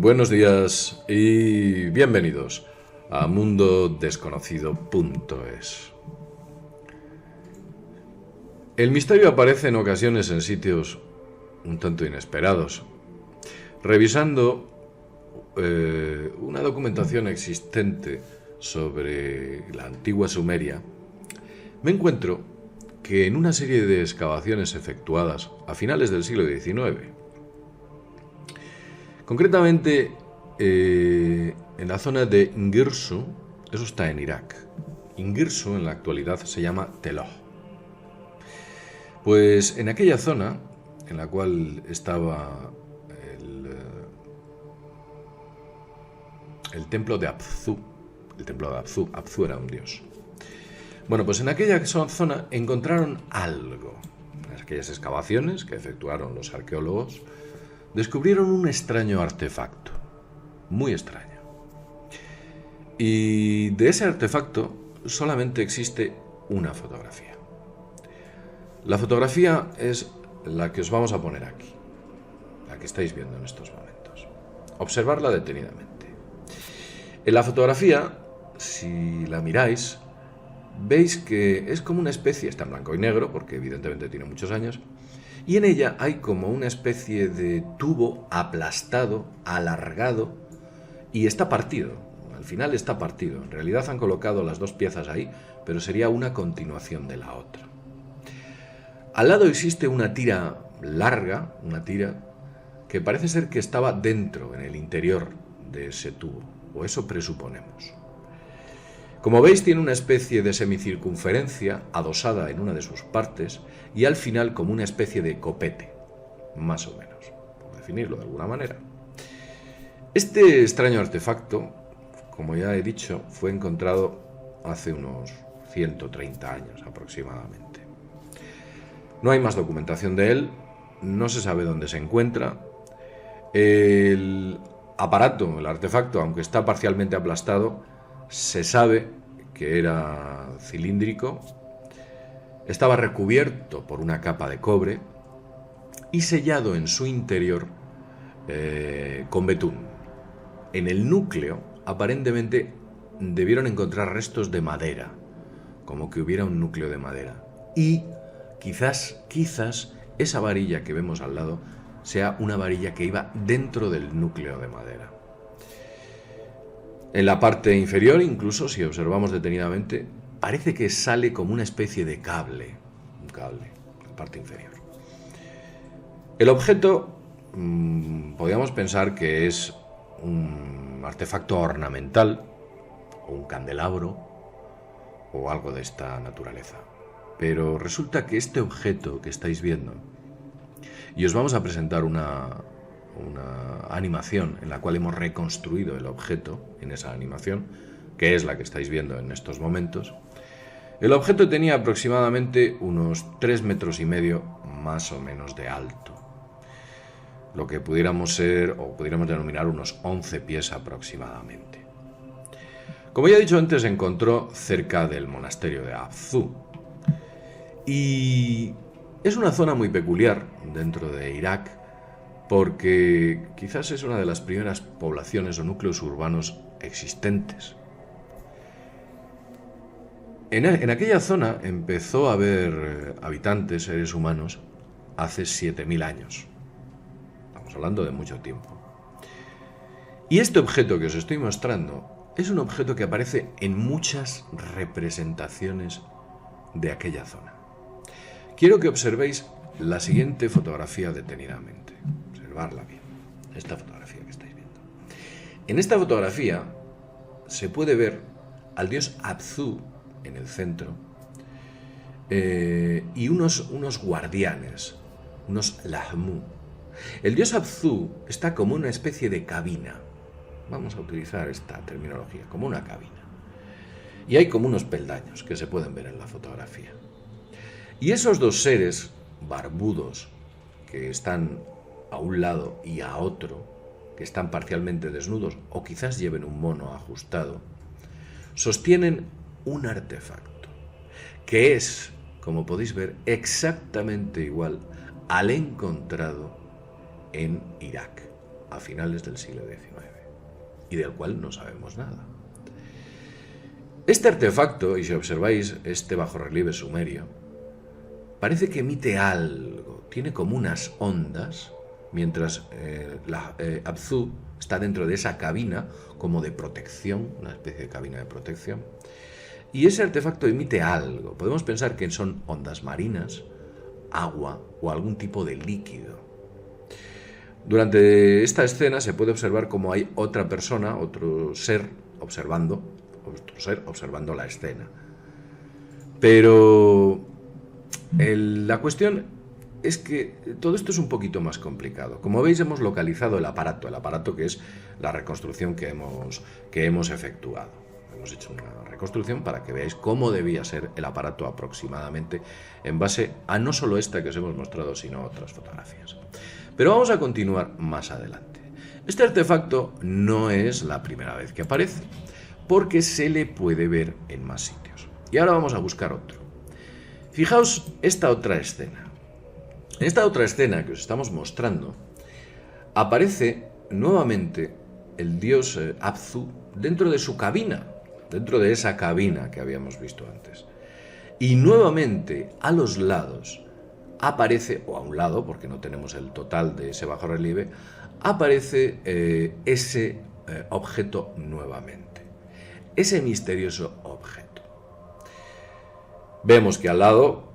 Buenos días y bienvenidos a mundodesconocido.es. El misterio aparece en ocasiones en sitios un tanto inesperados. Revisando una documentación existente sobre la antigua Sumeria, me encuentro que en una serie de excavaciones efectuadas a finales del siglo XIX, concretamente en la zona de Ngirsu, eso está en Irak. Ngirsu en la actualidad se llama Teloj. Pues en aquella zona, en la cual estaba el templo de Apsu, Apsu era un dios. Bueno, pues en aquella zona encontraron algo. En aquellas excavaciones que efectuaron los arqueólogos, descubrieron un extraño artefacto, muy extraño. Y de ese artefacto solamente existe una fotografía. La fotografía es la que os vamos a poner aquí, la que estáis viendo en estos momentos. Observarla detenidamente. En la fotografía, si la miráis, veis que es como una especie, está en blanco y negro, porque evidentemente tiene muchos años, y en ella hay como una especie de tubo aplastado, alargado, y está partido. Al final está partido. En realidad han colocado las dos piezas ahí, pero sería una continuación de la otra. Al lado existe una tira larga, una tira que parece ser que estaba dentro, en el interior de ese tubo, o eso presuponemos. Como veis, tiene una especie de semicircunferencia adosada en una de sus partes y al final como una especie de copete, más o menos, por definirlo de alguna manera. Este extraño artefacto, como ya he dicho, fue encontrado hace unos 130 años aproximadamente. No hay más documentación de él, no se sabe dónde se encuentra. El aparato, el artefacto, aunque está parcialmente aplastado, se sabe que era cilíndrico, estaba recubierto por una capa de cobre y sellado en su interior con betún. En el núcleo, aparentemente, debieron encontrar restos de madera, como que hubiera un núcleo de madera. Y quizás esa varilla que vemos al lado sea una varilla que iba dentro del núcleo de madera. En la parte inferior, incluso, si observamos detenidamente, parece que sale como una especie de cable, un cable, en la parte inferior. El objeto, podríamos pensar que es un artefacto ornamental, o un candelabro, o algo de esta naturaleza. Pero resulta que este objeto que estáis viendo, y os vamos a presentar una animación en la cual hemos reconstruido el objeto en esa animación, que es la que estáis viendo en estos momentos. El objeto tenía aproximadamente unos 3,5 metros más o menos de alto, lo que pudiéramos denominar unos 11 pies aproximadamente. Como ya he dicho antes, se encontró cerca del monasterio de Apsu y es una zona muy peculiar dentro de Irak, porque quizás es una de las primeras poblaciones o núcleos urbanos existentes. En aquella zona empezó a haber habitantes, seres humanos, hace 7.000 años. Estamos hablando de mucho tiempo. Y este objeto que os estoy mostrando es un objeto que aparece en muchas representaciones de aquella zona. Quiero que observéis la siguiente fotografía detenidamente. Observarla bien, esta fotografía que estáis viendo. En esta fotografía se puede ver al dios Apsu en el centro y unos guardianes, unos lahmu. El dios Apsu está como una especie de cabina. Vamos a utilizar esta terminología, como una cabina. Y hay como unos peldaños que se pueden ver en la fotografía. Y esos dos seres barbudos que están a un lado y a otro, que están parcialmente desnudos o quizás lleven un mono ajustado, sostienen un artefacto que es, como podéis ver, exactamente igual al encontrado en Irak, a finales del siglo XIX y del cual no sabemos nada. Este artefacto, y si observáis este bajorrelieve sumerio, parece que emite algo, tiene como unas ondas, mientras Apsu está dentro de esa cabina como de protección, una especie de cabina de protección, y ese artefacto emite algo. Podemos pensar que son ondas marinas, agua o algún tipo de líquido. Durante esta escena se puede observar como hay otra persona, otro ser observando la escena. Pero la cuestión es que todo esto es un poquito más complicado. Como veis, hemos localizado el aparato que es la reconstrucción que hemos efectuado. Hemos hecho una reconstrucción para que veáis cómo debía ser el aparato aproximadamente en base a no solo esta que os hemos mostrado, sino otras fotografías. Pero vamos a continuar más adelante. Este artefacto no es la primera vez que aparece, porque se le puede ver en más sitios. Y ahora vamos a buscar otro. Fijaos esta otra escena. En esta otra escena que os estamos mostrando, aparece nuevamente el dios Apsu dentro de su cabina, dentro de esa cabina que habíamos visto antes. Y nuevamente a los lados aparece, o a un lado, porque no tenemos el total de ese bajorrelieve, aparece ese objeto nuevamente, ese misterioso objeto. Vemos que al lado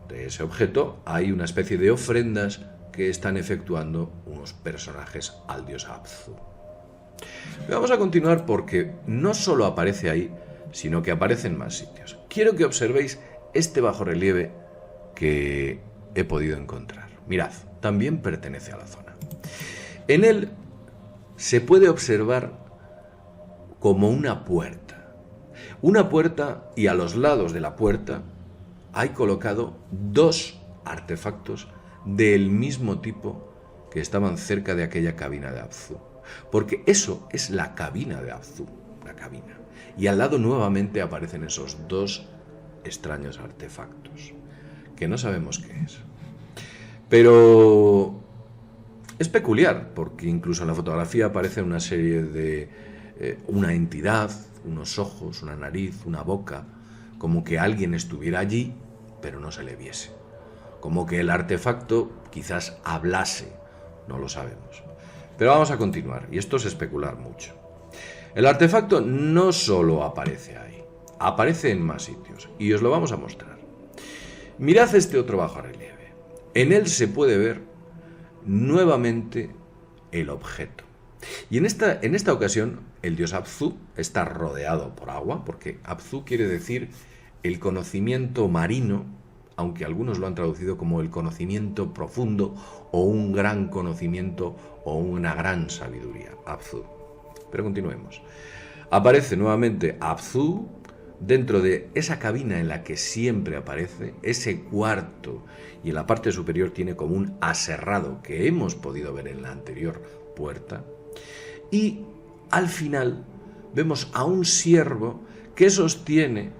de ese objeto hay una especie de ofrendas que están efectuando unos personajes al dios Apsu. Vamos a continuar porque no solo aparece ahí, sino que aparece en más sitios. Quiero que observéis este bajorrelieve que he podido encontrar. Mirad, también pertenece a la zona. En él se puede observar como una puerta. Una puerta, y a los lados de la puerta hay colocado dos artefactos del mismo tipo que estaban cerca de aquella cabina de Apsu. Porque eso es la cabina de Apsu, la cabina. Y al lado nuevamente aparecen esos dos extraños artefactos, que no sabemos qué es. Pero es peculiar, porque incluso en la fotografía aparece una serie de una entidad, unos ojos, una nariz, una boca, como que alguien estuviera allí, pero no se le viese. Como que el artefacto quizás hablase, no lo sabemos. Pero vamos a continuar, y esto es especular mucho. El artefacto no solo aparece ahí, aparece en más sitios, y os lo vamos a mostrar. Mirad este otro bajorrelieve. En él se puede ver nuevamente el objeto. Y en esta ocasión, el dios Apsu está rodeado por agua, porque Apsu quiere decir el conocimiento marino, aunque algunos lo han traducido como el conocimiento profundo, o un gran conocimiento, o una gran sabiduría, Apsu. Pero continuemos. Aparece nuevamente Apsu dentro de esa cabina en la que siempre aparece, ese cuarto, y en la parte superior tiene como un aserrado que hemos podido ver en la anterior puerta. Y al final vemos a un siervo que sostiene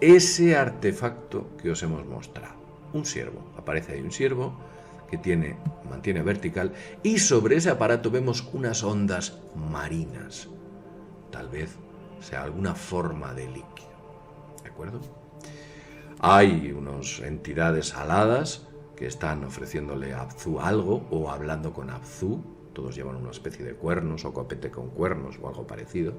ese artefacto que os hemos mostrado. Un siervo, aparece ahí un siervo que mantiene vertical, y sobre ese aparato vemos unas ondas marinas. Tal vez sea alguna forma de líquido. ¿De acuerdo? Hay unas entidades aladas que están ofreciéndole a Apsu algo o hablando con Apsu. Todos llevan una especie de cuernos o copete con cuernos o algo parecido.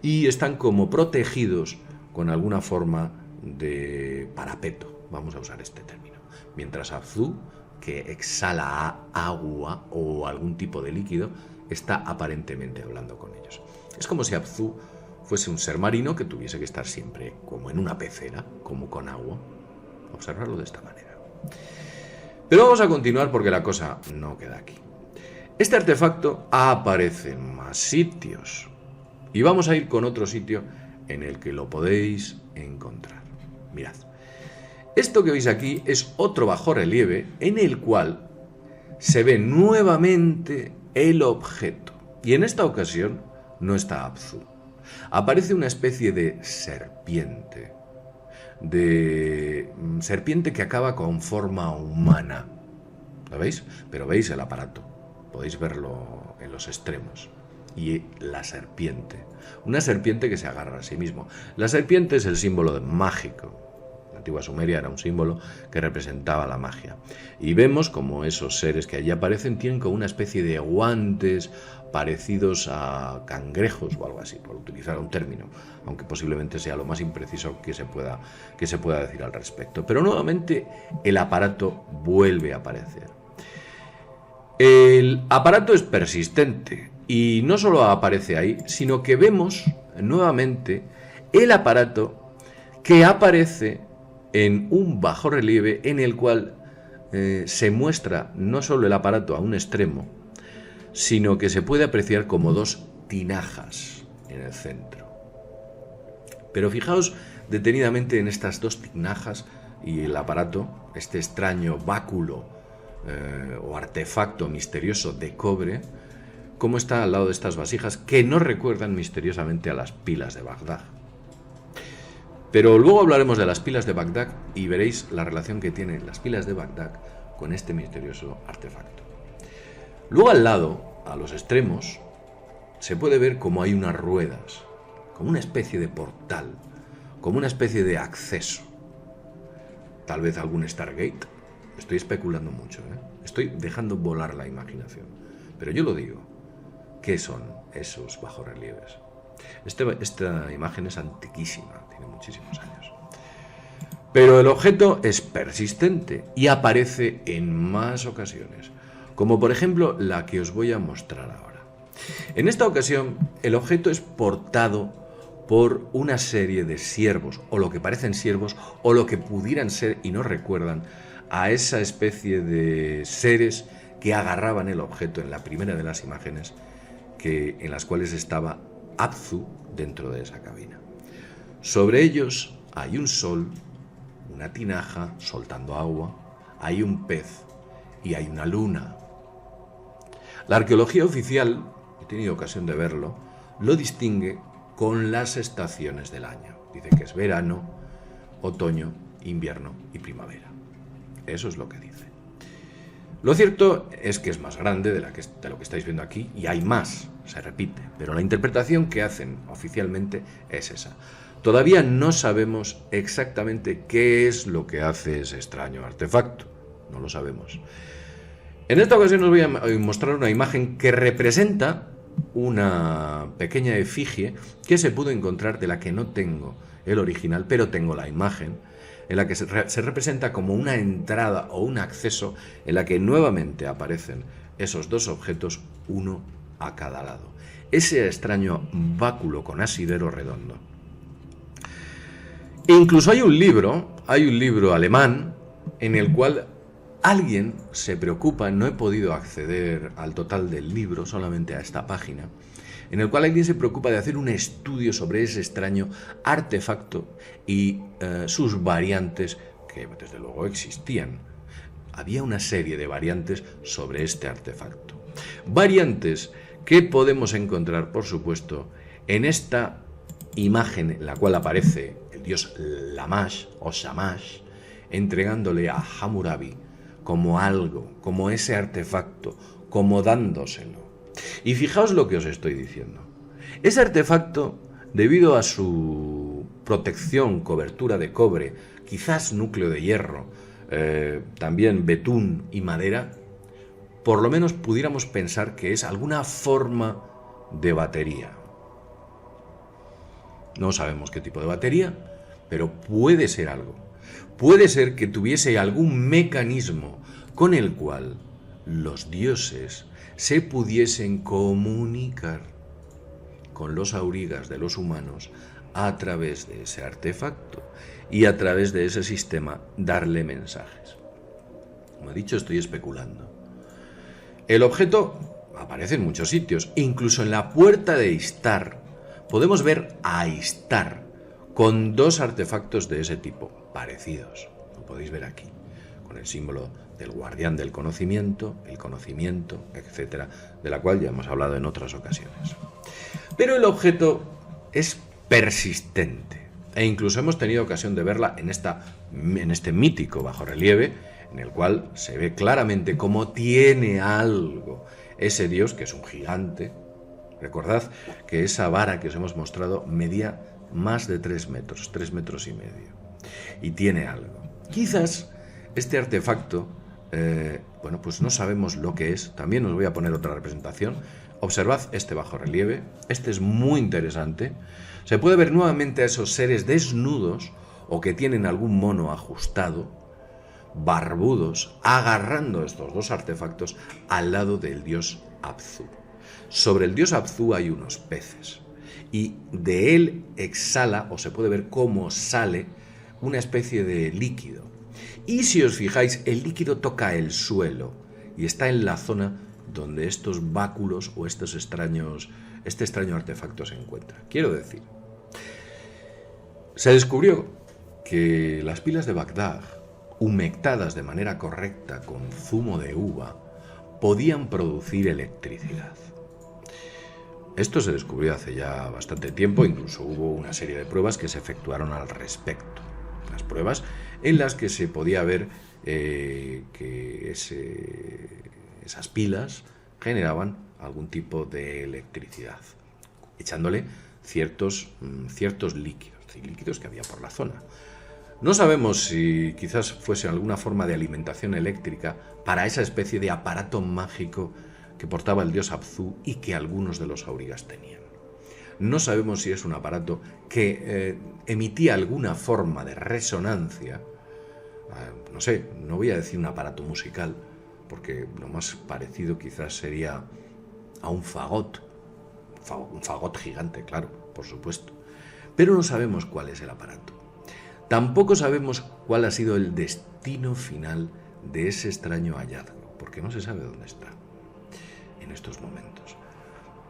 Y están como protegidos con alguna forma de parapeto. Vamos a usar este término. Mientras Apsu, que exhala agua o algún tipo de líquido, está aparentemente hablando con ellos. Es como si Apsu fuese un ser marino que tuviese que estar siempre como en una pecera, como con agua. Observarlo de esta manera. Pero vamos a continuar porque la cosa no queda aquí. Este artefacto aparece en más sitios. Y vamos a ir con otro sitio en el que lo podéis encontrar. Mirad. Esto que veis aquí es otro bajorrelieve en el cual se ve nuevamente el objeto. Y en esta ocasión no está Apsu. Aparece una especie de serpiente que acaba con forma humana. ¿Lo veis? Pero veis el aparato. podéis verlo en los extremos. Y la serpiente, una serpiente que se agarra a sí mismo. La serpiente es el símbolo mágico. La antigua Sumeria era un símbolo que representaba la magia. Y vemos como esos seres que allí aparecen tienen como una especie de guantes parecidos a cangrejos o algo así, por utilizar un término, aunque posiblemente sea lo más impreciso que se pueda decir al respecto. Pero nuevamente el aparato vuelve a aparecer. El aparato es persistente y no solo aparece ahí, sino que vemos nuevamente el aparato que aparece en un bajorrelieve en el cual se muestra no solo el aparato a un extremo, sino que se puede apreciar como dos tinajas en el centro. Pero fijaos detenidamente en estas dos tinajas y el aparato, este extraño báculo o artefacto misterioso de cobre, cómo está al lado de estas vasijas que nos recuerdan misteriosamente a las pilas de Bagdad. Pero luego hablaremos de las pilas de Bagdad y veréis la relación que tienen las pilas de Bagdad con este misterioso artefacto. Luego al lado, a los extremos, se puede ver como hay unas ruedas, como una especie de portal, como una especie de acceso. Tal vez algún Stargate. Estoy especulando mucho, Estoy dejando volar la imaginación. Pero yo lo digo. ¿Qué son esos bajorrelieves? Esta imagen es antiquísima, tiene muchísimos años. Pero el objeto es persistente y aparece en más ocasiones, como por ejemplo la que os voy a mostrar ahora. En esta ocasión, el objeto es portado por una serie de siervos, o lo que parecen siervos, o lo que pudieran ser y nos recuerdan a esa especie de seres que agarraban el objeto en la primera de las imágenes, en las cuales estaba Abzu dentro de esa cabina. Sobre ellos hay un sol, una tinaja soltando agua, hay un pez y hay una luna. La arqueología oficial, he tenido ocasión de verlo, lo distingue con las estaciones del año. Dice que es verano, otoño, invierno y primavera. Eso es lo que dice. Lo cierto es que es más grande de lo que estáis viendo aquí y hay más, se repite, pero la interpretación que hacen oficialmente es esa. Todavía no sabemos exactamente qué es lo que hace ese extraño artefacto, no lo sabemos. En esta ocasión os voy a mostrar una imagen que representa una pequeña efigie que se pudo encontrar, de la que no tengo el original, pero tengo la imagen, en la que se representa como una entrada o un acceso en la que nuevamente aparecen esos dos objetos, uno a cada lado. Ese extraño báculo con asidero redondo. E incluso hay un libro alemán en el cual alguien se preocupa, no he podido acceder al total del libro, solamente a esta página, en el cual alguien se preocupa de hacer un estudio sobre ese extraño artefacto y sus variantes, que desde luego existían. Había una serie de variantes sobre este artefacto. Variantes que podemos encontrar, por supuesto, en esta imagen en la cual aparece el dios Lamash o Shamash, entregándole a Hammurabi como algo, como ese artefacto, como dándoselo. Y fijaos lo que os estoy diciendo. Ese artefacto, debido a su protección, cobertura de cobre, quizás núcleo de hierro, también betún y madera, por lo menos pudiéramos pensar que es alguna forma de batería. No sabemos qué tipo de batería, pero puede ser algo. Puede ser que tuviese algún mecanismo con el cual los dioses se pudiesen comunicar con los aurigas de los humanos a través de ese artefacto y a través de ese sistema darle mensajes. Como he dicho, estoy especulando. El objeto aparece en muchos sitios, incluso en la puerta de Istar. Podemos ver a Istar con dos artefactos de ese tipo, parecidos. Lo podéis ver aquí, con el símbolo del guardián del conocimiento, el conocimiento, etc., de la cual ya hemos hablado en otras ocasiones. Pero el objeto es persistente, e incluso hemos tenido ocasión de verla en este mítico bajorrelieve, en el cual se ve claramente cómo tiene algo Ese dios, que es un gigante, recordad que esa vara que os hemos mostrado medía más de 3 metros, 3 metros y medio. Y tiene algo. Quizás este artefacto, bueno, pues no sabemos lo que es. También os voy a poner otra representación. Observad este bajorrelieve. Este es muy interesante. Se puede ver nuevamente a esos seres desnudos o que tienen algún mono ajustado, barbudos, agarrando estos dos artefactos al lado del dios Apsu. Sobre el dios Apsu hay unos peces y de él exhala, o se puede ver cómo sale, una especie de líquido. Y si os fijáis, el líquido toca el suelo y está en la zona donde estos báculos o este extraño artefacto se encuentra. Quiero decir, se descubrió que las pilas de Bagdad, humectadas de manera correcta con zumo de uva, podían producir electricidad. Esto se descubrió hace ya bastante tiempo, incluso hubo una serie de pruebas que se efectuaron al respecto. Las pruebas en las que se podía ver que esas pilas generaban algún tipo de electricidad, echándole ciertos líquidos que había por la zona. No sabemos si quizás fuese alguna forma de alimentación eléctrica para esa especie de aparato mágico que portaba el dios Apsu y que algunos de los aurigas tenían. No sabemos si es un aparato que emitía alguna forma de resonancia. No sé, no voy a decir un aparato musical, porque lo más parecido quizás sería a un fagot gigante, claro, por supuesto. Pero no sabemos cuál es el aparato. Tampoco sabemos cuál ha sido el destino final de ese extraño hallazgo, porque no se sabe dónde está en estos momentos.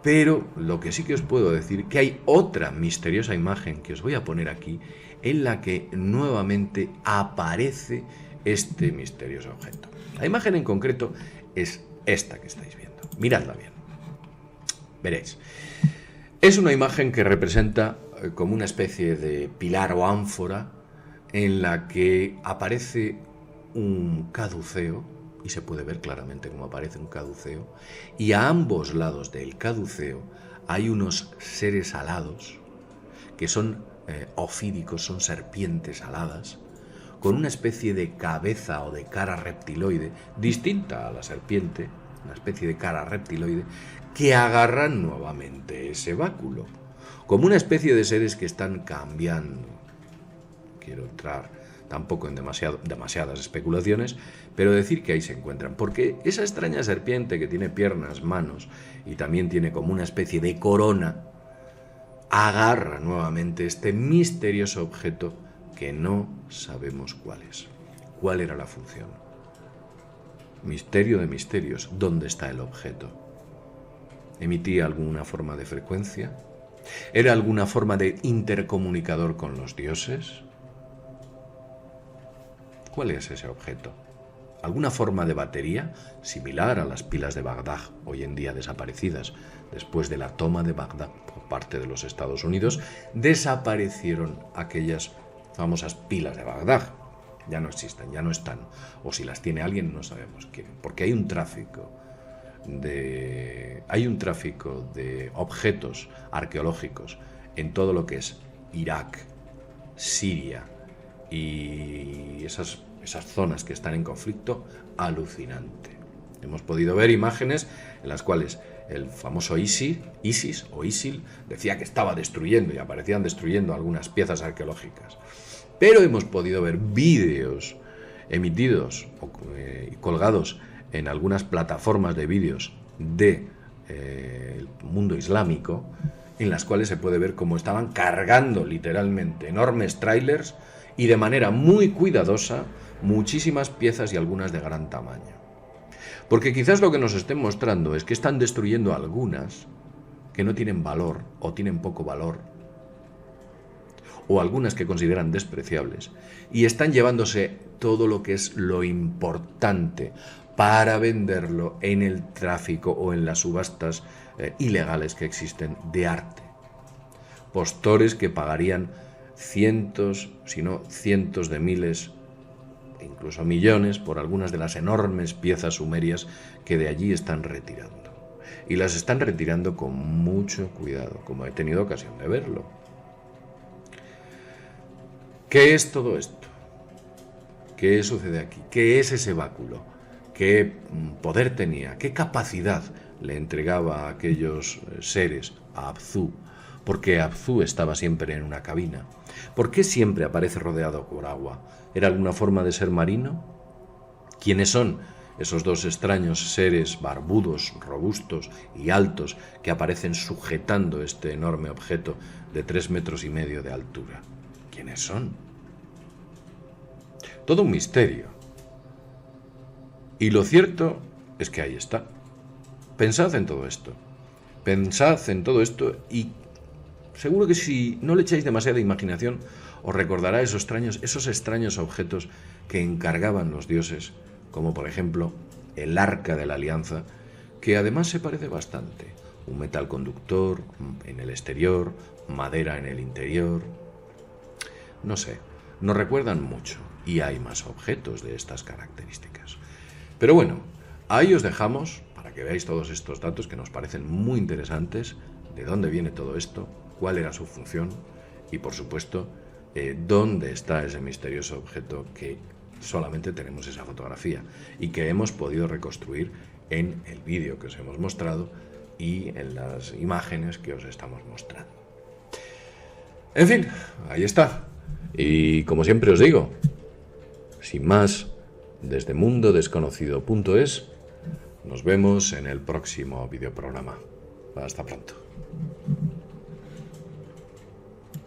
Pero lo que sí que os puedo decir, que hay otra misteriosa imagen que os voy a poner aquí, en la que nuevamente aparece este misterioso objeto. La imagen en concreto es esta que estáis viendo. Miradla bien. Veréis. Es una imagen que representa como una especie de pilar o ánfora en la que aparece un caduceo, y se puede ver claramente cómo aparece un caduceo, y a ambos lados del caduceo hay unos seres alados que son ofídicos, son serpientes aladas, con una especie de cabeza o de cara reptiloide, distinta a la serpiente, una especie de cara reptiloide, que agarran nuevamente ese báculo, como una especie de seres que están cambiando. Quiero entrar tampoco en demasiadas especulaciones, pero decir que ahí se encuentran, porque esa extraña serpiente que tiene piernas, manos y también tiene como una especie de corona, agarra nuevamente este misterioso objeto que no sabemos cuál es. ¿Cuál era la función? Misterio de misterios. ¿Dónde está el objeto? ¿Emitía alguna forma de frecuencia? ¿Era alguna forma de intercomunicador con los dioses? ¿Cuál es ese objeto? ¿Alguna forma de batería similar a las pilas de Bagdad, hoy en día desaparecidas? Después de la toma de Bagdad por parte de los Estados Unidos, desaparecieron aquellas famosas pilas de Bagdad. Ya no existen, ya no están. O si las tiene alguien, no sabemos quién. Porque hay un tráfico de objetos arqueológicos en todo lo que es Irak, Siria y esas zonas que están en conflicto, alucinante. Hemos podido ver imágenes en las cuales el famoso ISIS o ISIL decía que estaba destruyendo y aparecían destruyendo algunas piezas arqueológicas. Pero hemos podido ver vídeos emitidos y colgados en algunas plataformas de vídeos del mundo islámico, en las cuales se puede ver cómo estaban cargando literalmente enormes trailers y de manera muy cuidadosa muchísimas piezas y algunas de gran tamaño. Porque quizás lo que nos estén mostrando es que están destruyendo algunas que no tienen valor o tienen poco valor, o algunas que consideran despreciables, y están llevándose todo lo que es lo importante para venderlo en el tráfico o en las subastas ilegales que existen de arte. Postores que pagarían cientos, si no cientos de miles, incluso millones, por algunas de las enormes piezas sumerias que de allí están retirando. y las están retirando con mucho cuidado, como he tenido ocasión de verlo. ¿Qué es todo esto? ¿Qué sucede aquí? ¿Qué es ese báculo? ¿Qué poder tenía? ¿Qué capacidad le entregaba a aquellos seres, a Abzu? ¿Por qué Abzu estaba siempre en una cabina? ¿Por qué siempre aparece rodeado por agua? ¿Era alguna forma de ser marino? ¿Quiénes son esos dos extraños seres barbudos, robustos y altos que aparecen sujetando este enorme objeto de 3,5 metros de altura? ¿Quiénes son? Todo un misterio. Y lo cierto es que ahí está. Pensad en todo esto. Pensad en todo esto y seguro que si no le echáis demasiada imaginación, os recordará esos extraños objetos que encargaban los dioses, como por ejemplo el Arca de la Alianza, que además se parece bastante. Un metal conductor en el exterior, madera en el interior. No sé, nos recuerdan mucho y hay más objetos de estas características. Pero bueno, ahí os dejamos para que veáis todos estos datos que nos parecen muy interesantes, de dónde viene todo esto, cuál era su función y, por supuesto, dónde está ese misterioso objeto que solamente tenemos esa fotografía y que hemos podido reconstruir en el vídeo que os hemos mostrado y en las imágenes que os estamos mostrando. En fin, ahí está. Y como siempre os digo, sin más, desde mundodesconocido.es, nos vemos en el próximo videoprograma. Hasta pronto.